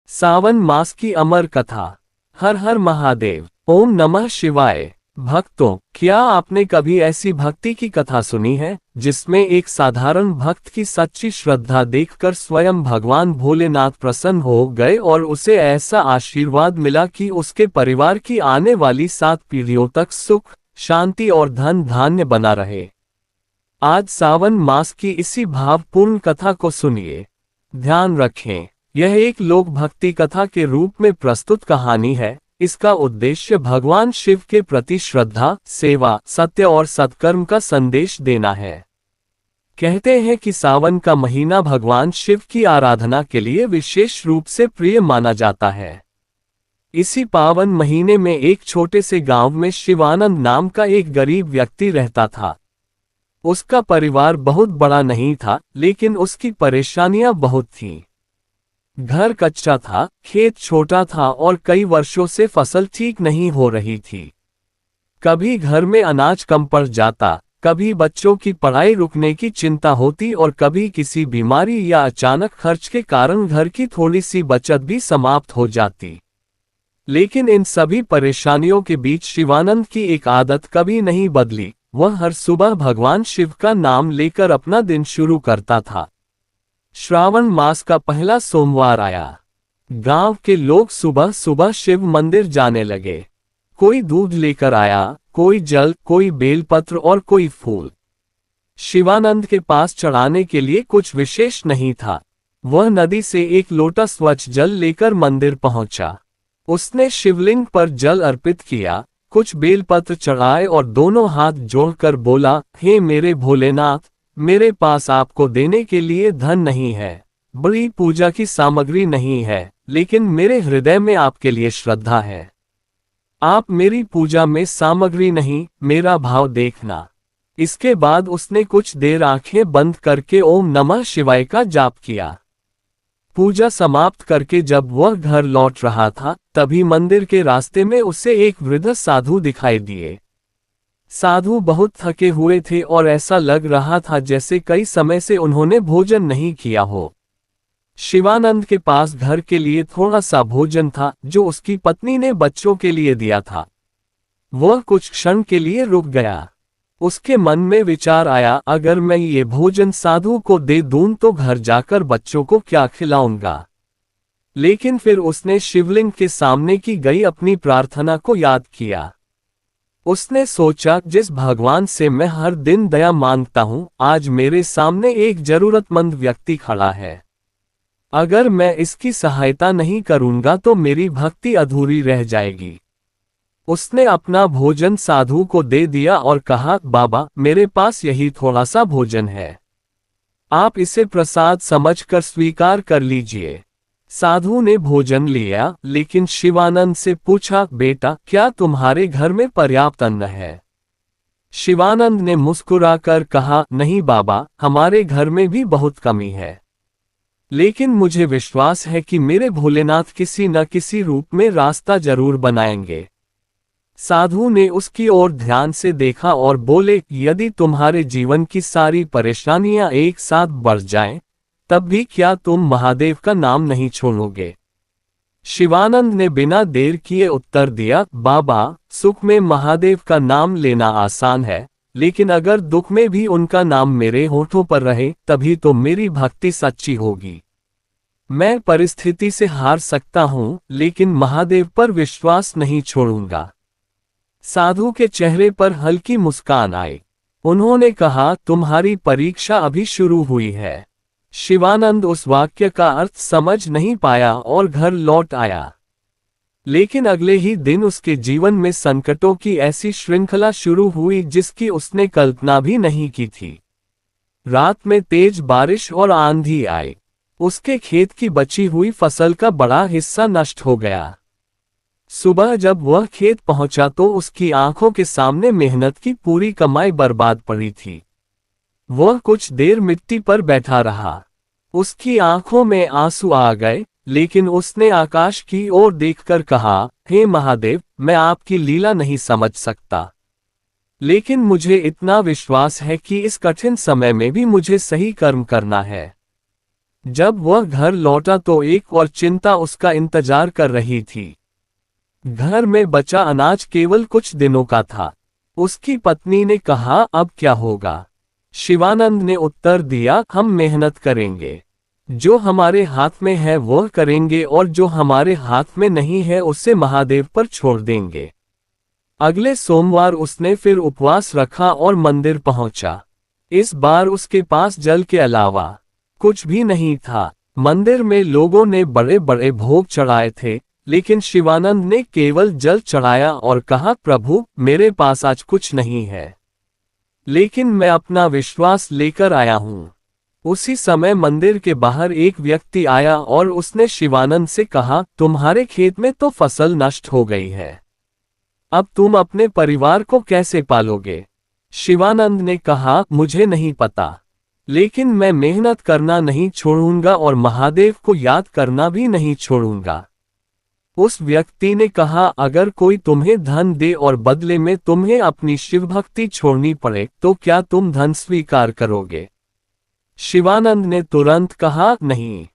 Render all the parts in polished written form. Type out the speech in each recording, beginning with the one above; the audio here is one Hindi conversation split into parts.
सावन मास की अमर कथा। हर हर महादेव। ओम नमः शिवाय। भक्तों, क्या आपने कभी ऐसी भक्ति की कथा सुनी है जिसमें एक साधारण भक्त की सच्ची श्रद्धा देखकर स्वयं भगवान भोलेनाथ प्रसन्न हो गए और उसे ऐसा आशीर्वाद मिला कि उसके परिवार की आने वाली 7 पीढ़ियों तक सुख, शांति और धन धान्य बना रहे। आज सावन मास की इसी भावपूर्ण कथा को सुनिए। ध्यान रखें, यह एक लोक भक्ति कथा के रूप में प्रस्तुत कहानी है। इसका उद्देश्य भगवान शिव के प्रति श्रद्धा, सेवा, सत्य और सत्कर्म का संदेश देना है। कहते हैं कि सावन का महीना भगवान शिव की आराधना के लिए विशेष रूप से प्रिय माना जाता है। इसी पावन महीने में एक छोटे से गांव में शिवानंद नाम का एक गरीब व्यक्ति रहता था। उसका परिवार बहुत बड़ा नहीं था, लेकिन उसकी परेशानियां बहुत थीं। घर कच्चा था, खेत छोटा था और कई वर्षों से फसल ठीक नहीं हो रही थी। कभी घर में अनाज कम पड़ जाता, कभी बच्चों की पढ़ाई रुकने की चिंता होती और कभी किसी बीमारी या अचानक खर्च के कारण घर की थोड़ी सी बचत भी समाप्त हो जाती। लेकिन इन सभी परेशानियों के बीच शिवानंद की एक आदत कभी नहीं बदली। वह हर सुबह भगवान शिव का नाम लेकर अपना दिन शुरू करता था। श्रावण मास का पहला सोमवार आया। गांव के लोग सुबह सुबह शिव मंदिर जाने लगे। कोई दूध लेकर आया, कोई जल, कोई बेलपत्र और कोई फूल। शिवानंद के पास चढ़ाने के लिए कुछ विशेष नहीं था। वह नदी से एक लोटा स्वच्छ जल लेकर मंदिर पहुंचा। उसने शिवलिंग पर जल अर्पित किया, कुछ बेलपत्र चढ़ाए और दोनों हाथ जोड़कर बोला, हे मेरे भोलेनाथ, मेरे पास आपको देने के लिए धन नहीं है, बड़ी पूजा की सामग्री नहीं है, लेकिन मेरे हृदय में आपके लिए श्रद्धा है। आप मेरी पूजा में सामग्री नहीं, मेरा भाव देखना। इसके बाद उसने कुछ देर आंखें बंद करके ओम नमः शिवाय का जाप किया। पूजा समाप्त करके जब वह घर लौट रहा था, तभी मंदिर के रास्ते में उसे एक वृद्ध साधु दिखाई दिए। साधु बहुत थके हुए थे और ऐसा लग रहा था जैसे कई समय से उन्होंने भोजन नहीं किया हो। शिवानंद के पास घर के लिए थोड़ा सा भोजन था जो उसकी पत्नी ने बच्चों के लिए दिया था। वह कुछ क्षण के लिए रुक गया। उसके मन में विचार आया, अगर मैं ये भोजन साधु को दे दूं तो घर जाकर बच्चों को क्या खिलाऊंगा। लेकिन फिर उसने शिवलिंग के सामने की गई अपनी प्रार्थना को याद किया। उसने सोचा, जिस भगवान से मैं हर दिन दया मांगता हूं, आज मेरे सामने एक जरूरतमंद व्यक्ति खड़ा है। अगर मैं इसकी सहायता नहीं करूंगा तो मेरी भक्ति अधूरी रह जाएगी। उसने अपना भोजन साधु को दे दिया और कहा, बाबा, मेरे पास यही थोड़ा सा भोजन है, आप इसे प्रसाद समझकर स्वीकार कर लीजिए। साधु ने भोजन लिया, लेकिन शिवानंद से पूछा, बेटा, क्या तुम्हारे घर में पर्याप्त अन्न है? शिवानंद ने मुस्कुराकर कहा, नहीं बाबा, हमारे घर में भी बहुत कमी है, लेकिन मुझे विश्वास है कि मेरे भोलेनाथ किसी न किसी रूप में रास्ता जरूर बनाएंगे। साधु ने उसकी ओर ध्यान से देखा और बोले, यदि तुम्हारे जीवन की सारी परेशानियां एक साथ बढ़ जाएं, तब भी क्या तुम महादेव का नाम नहीं छोड़ोगे? शिवानंद ने बिना देर किए उत्तर दिया, बाबा, सुख में महादेव का नाम लेना आसान है, लेकिन अगर दुख में भी उनका नाम मेरे होठों पर रहे, तभी तो मेरी भक्ति सच्ची होगी। मैं परिस्थिति से हार सकता हूं, लेकिन महादेव पर विश्वास नहीं छोड़ूंगा। साधु के चेहरे पर हल्की मुस्कान आई। उन्होंने कहा, तुम्हारी परीक्षा अभी शुरू हुई है। शिवानंद उस वाक्य का अर्थ समझ नहीं पाया और घर लौट आया। लेकिन अगले ही दिन उसके जीवन में संकटों की ऐसी श्रृंखला शुरू हुई जिसकी उसने कल्पना भी नहीं की थी। रात में तेज बारिश और आंधी आई। उसके खेत की बची हुई फसल का बड़ा हिस्सा नष्ट हो गया। सुबह जब वह खेत पहुंचा तो उसकी आंखों के सामने मेहनत की पूरी कमाई बर्बाद पड़ी थी। वह कुछ देर मिट्टी पर बैठा रहा। उसकी आंखों में आंसू आ गए, लेकिन उसने आकाश की ओर देखकर कहा, हे महादेव, मैं आपकी लीला नहीं समझ सकता, लेकिन मुझे इतना विश्वास है कि इस कठिन समय में भी मुझे सही कर्म करना है। जब वह घर लौटा तो एक और चिंता उसका इंतजार कर रही थी। घर में बचा अनाज केवल कुछ दिनों का था। उसकी पत्नी ने कहा, अब क्या होगा? शिवानंद ने उत्तर दिया, हम मेहनत करेंगे। जो हमारे हाथ में है वह करेंगे और जो हमारे हाथ में नहीं है उसे महादेव पर छोड़ देंगे। अगले सोमवार उसने फिर उपवास रखा और मंदिर पहुंचा। इस बार उसके पास जल के अलावा कुछ भी नहीं था। मंदिर में लोगों ने बड़े बड़े भोग चढ़ाए थे, लेकिन शिवानंद ने केवल जल चढ़ाया और कहा, प्रभु मेरे पास आज कुछ नहीं है, लेकिन मैं अपना विश्वास लेकर आया हूं। उसी समय मंदिर के बाहर एक व्यक्ति आया और उसने शिवानंद से कहा, तुम्हारे खेत में तो फसल नष्ट हो गई है, अब तुम अपने परिवार को कैसे पालोगे? शिवानंद ने कहा, मुझे नहीं पता, लेकिन मैं मेहनत करना नहीं छोड़ूंगा और महादेव को याद करना भी नहीं छोड़ूंगा। उस व्यक्ति ने कहा, अगर कोई तुम्हें धन दे और बदले में तुम्हें अपनी शिव भक्ति छोड़नी पड़े तो क्या तुम धन स्वीकार करोगे? शिवानंद ने तुरंत कहा, नहीं।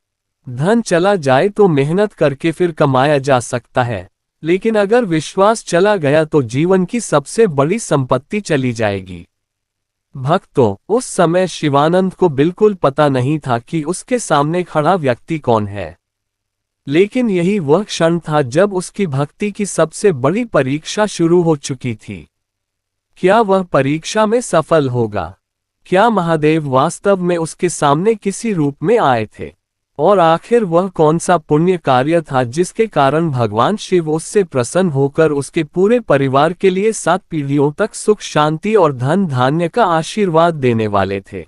धन चला जाए तो मेहनत करके फिर कमाया जा सकता है, लेकिन अगर विश्वास चला गया तो जीवन की सबसे बड़ी संपत्ति चली जाएगी। भक्तों, उस समय शिवानंद को बिल्कुल पता नहीं था कि उसके सामने खड़ा व्यक्ति कौन है, लेकिन यही वह क्षण था जब उसकी भक्ति की सबसे बड़ी परीक्षा शुरू हो चुकी थी। क्या वह परीक्षा में सफल होगा? क्या महादेव वास्तव में उसके सामने किसी रूप में आए थे? और आखिर वह कौन सा पुण्य कार्य था जिसके कारण भगवान शिव उससे प्रसन्न होकर उसके पूरे परिवार के लिए 7 पीढ़ियों तक सुख शांति और धन धान्य का आशीर्वाद देने वाले थे?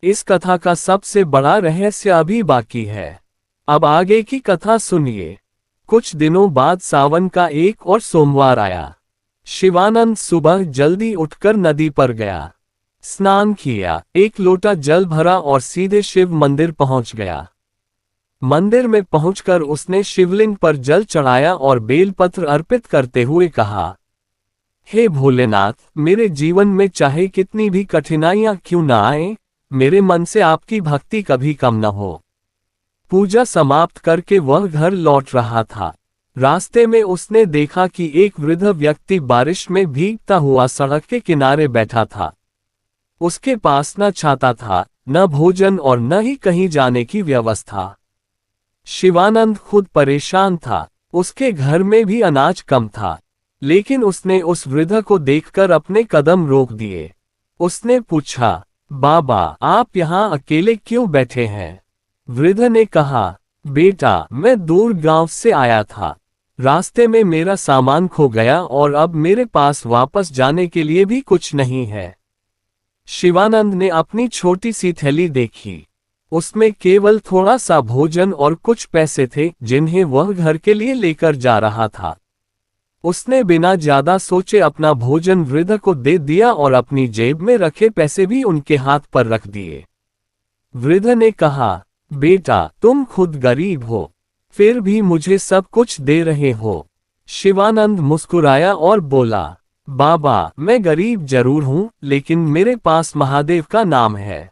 इस कथा का सबसे बड़ा रहस्य अभी बाकी है। अब आगे की कथा सुनिए। कुछ दिनों बाद सावन का एक और सोमवार आया। शिवानंद सुबह जल्दी उठकर नदी पर गया, स्नान किया, एक लोटा जल भरा और सीधे शिव मंदिर पहुंच गया। मंदिर में पहुंचकर उसने शिवलिंग पर जल चढ़ाया और बेलपत्र अर्पित करते हुए कहा, हे भोलेनाथ, मेरे जीवन में चाहे कितनी भी कठिनाइयां क्यों न आए, मेरे मन से आपकी भक्ति कभी कम न हो। पूजा समाप्त करके वह घर लौट रहा था। रास्ते में उसने देखा कि एक वृद्ध व्यक्ति बारिश में भीगता हुआ सड़क के किनारे बैठा था। उसके पास न छाता था, न भोजन और न ही कहीं जाने की व्यवस्था। शिवानंद खुद परेशान था। उसके घर में भी अनाज कम था, लेकिन उसने उस वृद्ध को देखकर अपने कदम रोक दिए। उसने पूछा, बाबा, आप यहाँ अकेले क्यों बैठे हैं? वृद्ध ने कहा, बेटा, मैं दूर गांव से आया था। रास्ते में मेरा सामान खो गया और अब मेरे पास वापस जाने के लिए भी कुछ नहीं है। शिवानंद ने अपनी छोटी सी थैली देखी। उसमें केवल थोड़ा सा भोजन और कुछ पैसे थे जिन्हें वह घर के लिए लेकर जा रहा था। उसने बिना ज्यादा सोचे अपना भोजन वृद्ध को दे दिया और अपनी जेब में रखे पैसे भी उनके हाथ पर रख दिए। वृद्ध ने कहा, बेटा, तुम खुद गरीब हो, फिर भी मुझे सब कुछ दे रहे हो। शिवानंद मुस्कुराया और बोला, बाबा, मैं गरीब जरूर हूं, लेकिन मेरे पास महादेव का नाम है।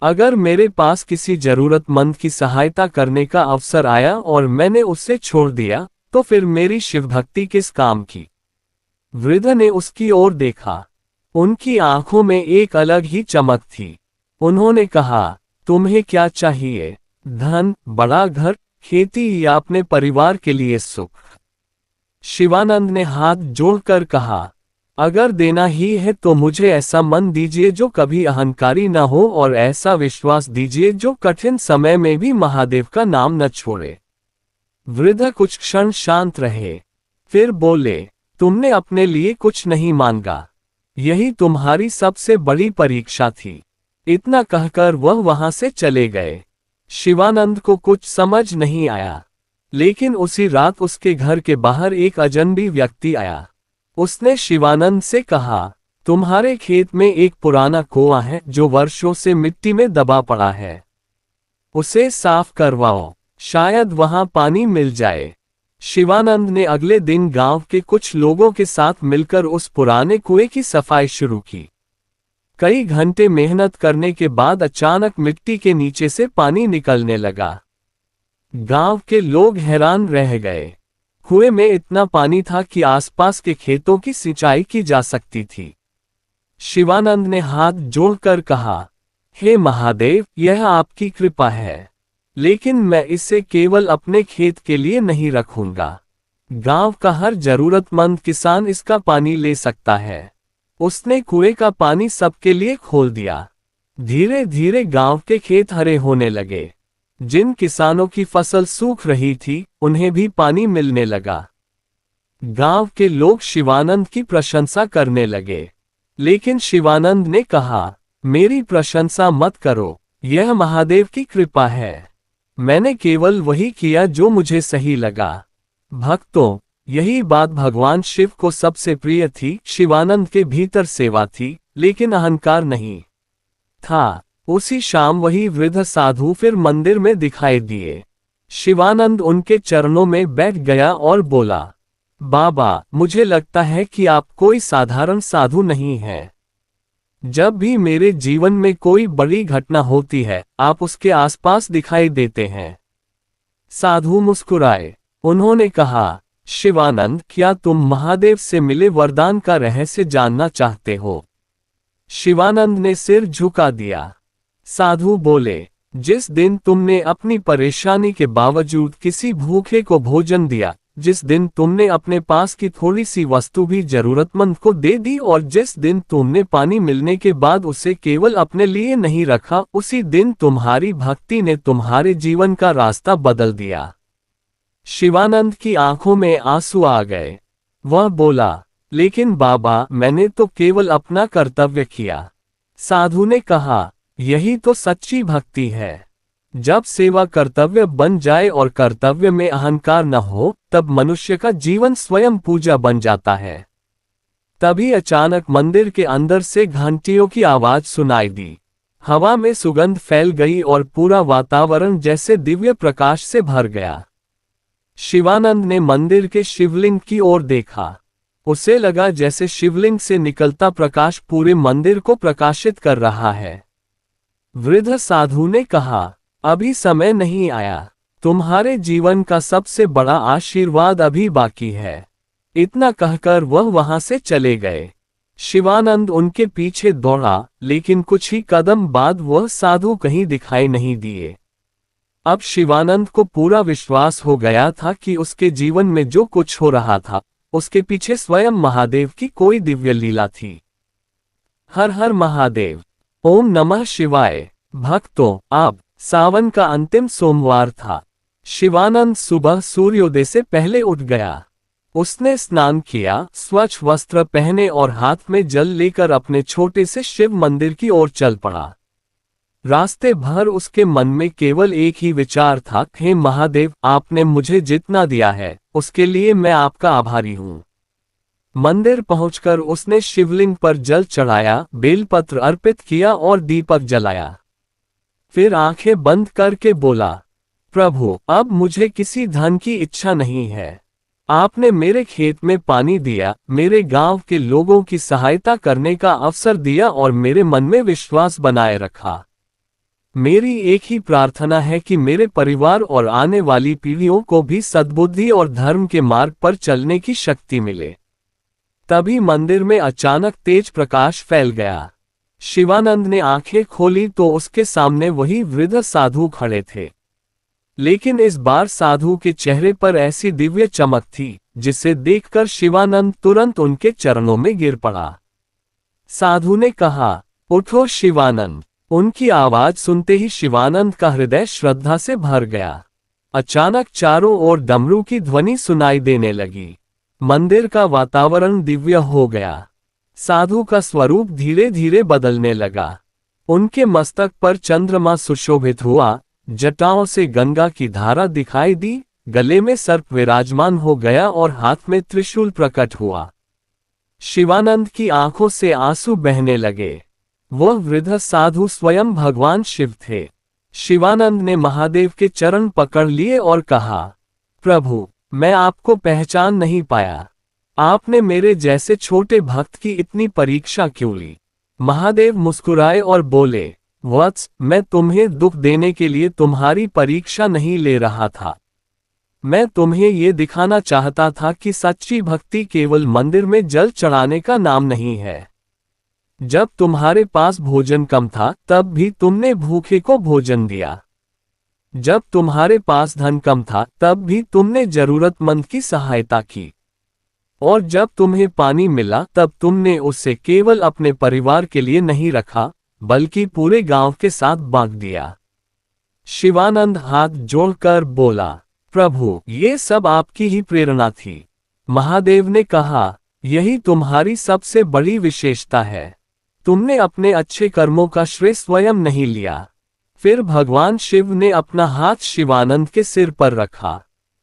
अगर मेरे पास किसी जरूरतमंद की सहायता करने का अवसर आया और मैंने उसे छोड़ दिया, तो फिर मेरी शिव भक्ति किस काम की? वृद्ध ने उसकी ओर देखा। उनकी आंखों में एक अलग ही चमक थी। उन्होंने कहा, तुम्हें क्या चाहिए? धन, बड़ा घर, खेती या अपने परिवार के लिए सुख? शिवानंद ने हाथ जोड़कर कहा, अगर देना ही है तो मुझे ऐसा मन दीजिए जो कभी अहंकारी न हो और ऐसा विश्वास दीजिए जो कठिन समय में भी महादेव का नाम न छोड़े। वृद्ध कुछ क्षण शांत रहे, फिर बोले, तुमने अपने लिए कुछ नहीं मांगा, यही तुम्हारी सबसे बड़ी परीक्षा थी। इतना कहकर वह वहां से चले गए। शिवानंद को कुछ समझ नहीं आया, लेकिन उसी रात उसके घर के बाहर एक अजनबी व्यक्ति आया। उसने शिवानंद से कहा, तुम्हारे खेत में एक पुराना कुआं है जो वर्षों से मिट्टी में दबा पड़ा है, उसे साफ करवाओ, शायद वहां पानी मिल जाए। शिवानंद ने अगले दिन गांव के कुछ लोगों के साथ मिलकर उस पुराने कुएं की सफाई शुरू की। कई घंटे मेहनत करने के बाद अचानक मिट्टी के नीचे से पानी निकलने लगा। गांव के लोग हैरान रह गए। कुएं में इतना पानी था कि आसपास के खेतों की सिंचाई की जा सकती थी। शिवानंद ने हाथ जोड़कर कहा, हे महादेव, यह आपकी कृपा है, लेकिन मैं इसे केवल अपने खेत के लिए नहीं रखूंगा। गांव का हर जरूरतमंद किसान इसका पानी ले सकता है। उसने कुएं का पानी सबके लिए खोल दिया। धीरे धीरे गांव के खेत हरे होने लगे। जिन किसानों की फसल सूख रही थी, उन्हें भी पानी मिलने लगा। गांव के लोग शिवानंद की प्रशंसा करने लगे, लेकिन शिवानंद ने कहा, मेरी प्रशंसा मत करो, यह महादेव की कृपा है। मैंने केवल वही किया जो मुझे सही लगा। भक्तों, यही बात भगवान शिव को सबसे प्रिय थी। शिवानंद के भीतर सेवा थी, लेकिन अहंकार नहीं था। उसी शाम वही वृद्ध साधु फिर मंदिर में दिखाई दिए। शिवानंद उनके चरणों में बैठ गया और बोला, बाबा, मुझे लगता है कि आप कोई साधारण साधु नहीं हैं। जब भी मेरे जीवन में कोई बड़ी घटना होती है, आप उसके आसपास दिखाई देते हैं। साधु मुस्कुराए। उन्होंने कहा, शिवानंद, क्या तुम महादेव से मिले वरदान का रहस्य जानना चाहते हो? शिवानंद ने सिर झुका दिया। साधु बोले, जिस दिन तुमने अपनी परेशानी के बावजूद किसी भूखे को भोजन दिया, जिस दिन तुमने अपने पास की थोड़ी सी वस्तु भी जरूरतमंद को दे दी, और जिस दिन तुमने पानी मिलने के बाद उसे केवल अपने लिए नहीं रखा, उसी दिन तुम्हारी भक्ति ने तुम्हारे जीवन का रास्ता बदल दिया। शिवानंद की आंखों में आंसू आ गए। वह बोला, लेकिन बाबा, मैंने तो केवल अपना कर्तव्य किया। साधु ने कहा, यही तो सच्ची भक्ति है। जब सेवा कर्तव्य बन जाए और कर्तव्य में अहंकार न हो, तब मनुष्य का जीवन स्वयं पूजा बन जाता है। तभी अचानक मंदिर के अंदर से घंटियों की आवाज सुनाई दी। हवा में सुगंध फैल गई और पूरा वातावरण जैसे दिव्य प्रकाश से भर गया। शिवानंद ने मंदिर के शिवलिंग की ओर देखा। उसे लगा जैसे शिवलिंग से निकलता प्रकाश पूरे मंदिर को प्रकाशित कर रहा है। वृद्ध साधु ने कहा, अभी समय नहीं आया। तुम्हारे जीवन का सबसे बड़ा आशीर्वाद अभी बाकी है। इतना कहकर वह वहां से चले गए। शिवानंद उनके पीछे दौड़ा, लेकिन कुछ ही कदम बाद वह साधु कहीं दिखाई नहीं दिए। अब शिवानंद को पूरा विश्वास हो गया था कि उसके जीवन में जो कुछ हो रहा था, उसके पीछे स्वयं महादेव की कोई दिव्य लीला थी। हर हर महादेव। ओम नमः शिवाय। भक्तों, अब सावन का अंतिम सोमवार था। शिवानंद सुबह सूर्योदय से पहले उठ गया। उसने स्नान किया, स्वच्छ वस्त्र पहने और हाथ में जल लेकर अपने छोटे से शिव मंदिर की ओर चल पड़ा। रास्ते भर उसके मन में केवल एक ही विचार था, हे महादेव, आपने मुझे जितना दिया है, उसके लिए मैं आपका आभारी हूँ। मंदिर पहुंचकर उसने शिवलिंग पर जल चढ़ाया, बेलपत्र अर्पित किया और दीपक जलाया। फिर आंखें बंद करके बोला, प्रभु, अब मुझे किसी धन की इच्छा नहीं है। आपने मेरे खेत में पानी दिया, मेरे गांव के लोगों की सहायता करने का अवसर दिया और मेरे मन में विश्वास बनाए रखा। मेरी एक ही प्रार्थना है कि मेरे परिवार और आने वाली पीढ़ियों को भी सद्बुद्धि और धर्म के मार्ग पर चलने की शक्ति मिले। तभी मंदिर में अचानक तेज प्रकाश फैल गया। शिवानंद ने आंखें खोली तो उसके सामने वही वृद्ध साधु खड़े थे। लेकिन इस बार साधु के चेहरे पर ऐसी दिव्य चमक थी, जिसे देखकर शिवानंद तुरंत उनके चरणों में गिर पड़ा। साधु ने कहा, उठो शिवानंद। उनकी आवाज सुनते ही शिवानंद का हृदय श्रद्धा से भर गया। अचानक चारों ओर डमरू की ध्वनि सुनाई देने लगी। मंदिर का वातावरण दिव्य हो गया। साधु का स्वरूप धीरे धीरे बदलने लगा। उनके मस्तक पर चंद्रमा सुशोभित हुआ, जटाओं से गंगा की धारा दिखाई दी, गले में सर्प विराजमान हो गया और हाथ में त्रिशूल प्रकट हुआ। शिवानंद की आंखों से आंसू बहने लगे। वह वृद्ध साधु स्वयं भगवान शिव थे। शिवानंद ने महादेव के चरण पकड़ लिए और कहा, प्रभु, मैं आपको पहचान नहीं पाया। आपने मेरे जैसे छोटे भक्त की इतनी परीक्षा क्यों ली? महादेव मुस्कुराए और बोले, वत्स, मैं तुम्हें दुख देने के लिए तुम्हारी परीक्षा नहीं ले रहा था। मैं तुम्हें ये दिखाना चाहता था कि सच्ची भक्ति केवल मंदिर में जल चढ़ाने का नाम नहीं है। जब तुम्हारे पास भोजन कम था तब भी तुमने भूखे को भोजन दिया। जब तुम्हारे पास धन कम था तब भी तुमने जरूरतमंद की सहायता की। और जब तुम्हें पानी मिला तब तुमने उसे केवल अपने परिवार के लिए नहीं रखा, बल्कि पूरे गांव के साथ बांट दिया। शिवानंद हाथ जोड़कर बोला, प्रभु, ये सब आपकी ही प्रेरणा थी। महादेव ने कहा, यही तुम्हारी सबसे बड़ी विशेषता है। तुमने अपने अच्छे कर्मों का श्रेय स्वयं नहीं लिया। फिर भगवान शिव ने अपना हाथ शिवानंद के सिर पर रखा।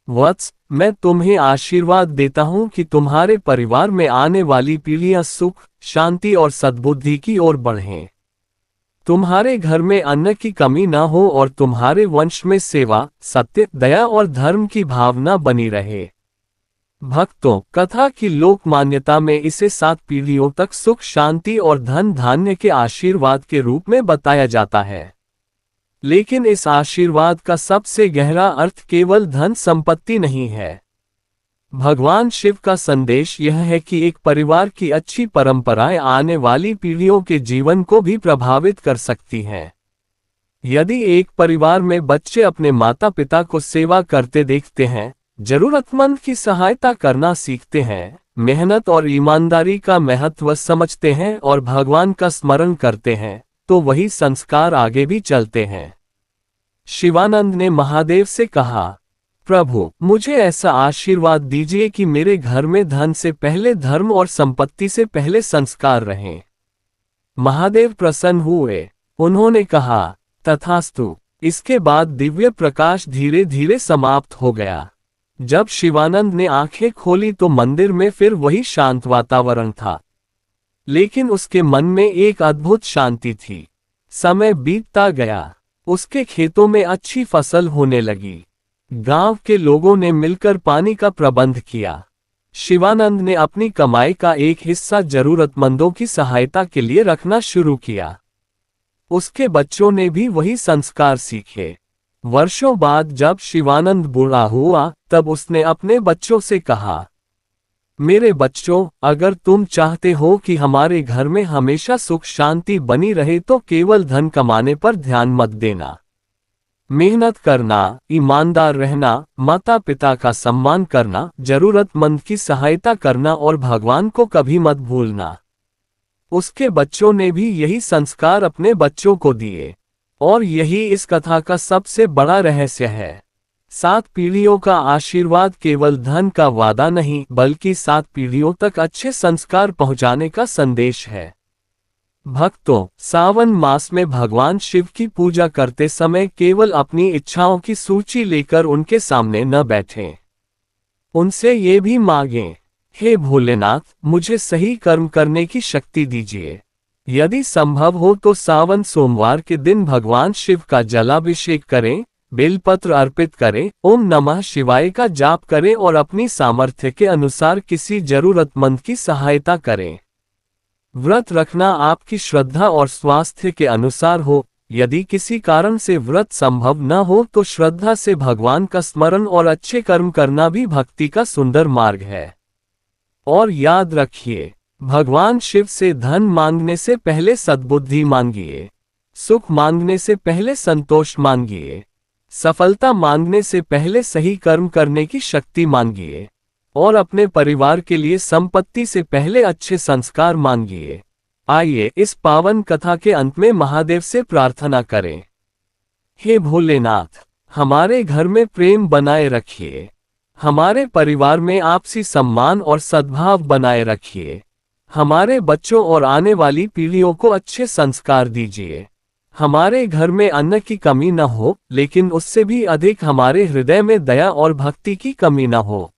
वत्स, मैं तुम्हें आशीर्वाद देता हूं कि तुम्हारे परिवार में आने वाली पीढ़ियां सुख, शांति और सद्बुद्धि की ओर बढ़ें। तुम्हारे घर में अन्न की कमी न हो और तुम्हारे वंश में सेवा, सत्य, दया और धर्म की भावना बनी रहे। भक्तों, कथा की लोक मान्यता में इसे 7 पीढ़ियों तक सुख, शांति और धन धान्य के आशीर्वाद के रूप में बताया जाता है। लेकिन इस आशीर्वाद का सबसे गहरा अर्थ केवल धन संपत्ति नहीं है। भगवान शिव का संदेश यह है कि एक परिवार की अच्छी परंपराएं आने वाली पीढ़ियों के जीवन को भी प्रभावित कर सकती हैं। यदि एक परिवार में बच्चे अपने माता पिता को सेवा करते देखते हैं, जरूरतमंद की सहायता करना सीखते हैं, मेहनत और ईमानदारी का महत्व समझते हैं और भगवान का स्मरण करते हैं, तो वही संस्कार आगे भी चलते हैं। शिवानंद ने महादेव से कहा, प्रभु, मुझे ऐसा आशीर्वाद दीजिए कि मेरे घर में धन से पहले धर्म और संपत्ति से पहले संस्कार रहें। महादेव प्रसन्न हुए। उन्होंने कहा, तथास्तु। इसके बाद दिव्य प्रकाश धीरे धीरे समाप्त हो गया। जब शिवानंद ने आंखें खोली तो मंदिर में फिर वही शांत वातावरण था, लेकिन उसके मन में एक अद्भुत शांति थी। समय बीतता गया। उसके खेतों में अच्छी फसल होने लगी। गांव के लोगों ने मिलकर पानी का प्रबंध किया। शिवानंद ने अपनी कमाई का एक हिस्सा जरूरतमंदों की सहायता के लिए रखना शुरू किया। उसके बच्चों ने भी वही संस्कार सीखे। वर्षों बाद जब शिवानंद बूढ़ा हुआ तब उसने अपने बच्चों से कहा, मेरे बच्चों, अगर तुम चाहते हो कि हमारे घर में हमेशा सुख शांति बनी रहे तो केवल धन कमाने पर ध्यान मत देना। मेहनत करना, ईमानदार रहना, माता पिता का सम्मान करना, जरूरतमंद की सहायता करना और भगवान को कभी मत भूलना। उसके बच्चों ने भी यही संस्कार अपने बच्चों को दिए। और यही इस कथा का सबसे बड़ा रहस्य है। 7 पीढ़ियों का आशीर्वाद केवल धन का वादा नहीं, बल्कि 7 पीढ़ियों तक अच्छे संस्कार पहुंचाने का संदेश है। भक्तों, सावन मास में भगवान शिव की पूजा करते समय केवल अपनी इच्छाओं की सूची लेकर उनके सामने न बैठें। उनसे ये भी मांगें, हे भोलेनाथ, मुझे सही कर्म करने की शक्ति दीजिए। यदि संभव हो तो सावन सोमवार के दिन भगवान शिव का जलाभिषेक करें, बेलपत्र अर्पित करें, ओम नमः शिवाय का जाप करें और अपनी सामर्थ्य के अनुसार किसी जरूरतमंद की सहायता करें। व्रत रखना आपकी श्रद्धा और स्वास्थ्य के अनुसार हो। यदि किसी कारण से व्रत संभव न हो तो श्रद्धा से भगवान का स्मरण और अच्छे कर्म करना भी भक्ति का सुंदर मार्ग है। और याद रखिए, भगवान शिव से धन मांगने से पहले सद्बुद्धि मांगिए, सुख मांगने से पहले संतोष मांगिए, सफलता मांगने से पहले सही कर्म करने की शक्ति मांगिए, और अपने परिवार के लिए संपत्ति से पहले अच्छे संस्कार मांगिए। आइए इस पावन कथा के अंत में महादेव से प्रार्थना करें। हे भोलेनाथ, हमारे घर में प्रेम बनाए रखिए, हमारे परिवार में आपसी सम्मान और सद्भाव बनाए रखिए, हमारे बच्चों और आने वाली पीढ़ियों को अच्छे संस्कार दीजिए। हमारे घर में अन्न की कमी न हो, लेकिन उससे भी अधिक हमारे हृदय में दया और भक्ति की कमी न हो।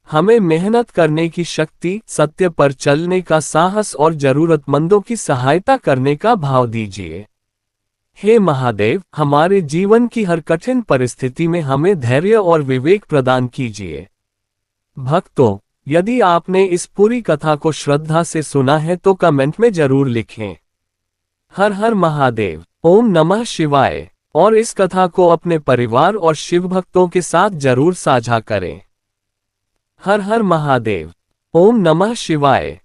हमें मेहनत करने की शक्ति, सत्य पर चलने का साहस और जरूरतमंदों की सहायता करने का भाव दीजिए। हे महादेव, हमारे जीवन की हर कठिन परिस्थिति में हमें धैर्य और विवेक प्रदान कीजिए। भक्तों, यदि आपने इस पूरी कथा को श्रद्धा से सुना है तो कमेंट में जरूर लिखें। हर हर महादेव। ओम नमः शिवाय। और इस कथा को अपने परिवार और शिव भक्तों के साथ जरूर साझा करें। हर हर महादेव। ओम नमः शिवाय।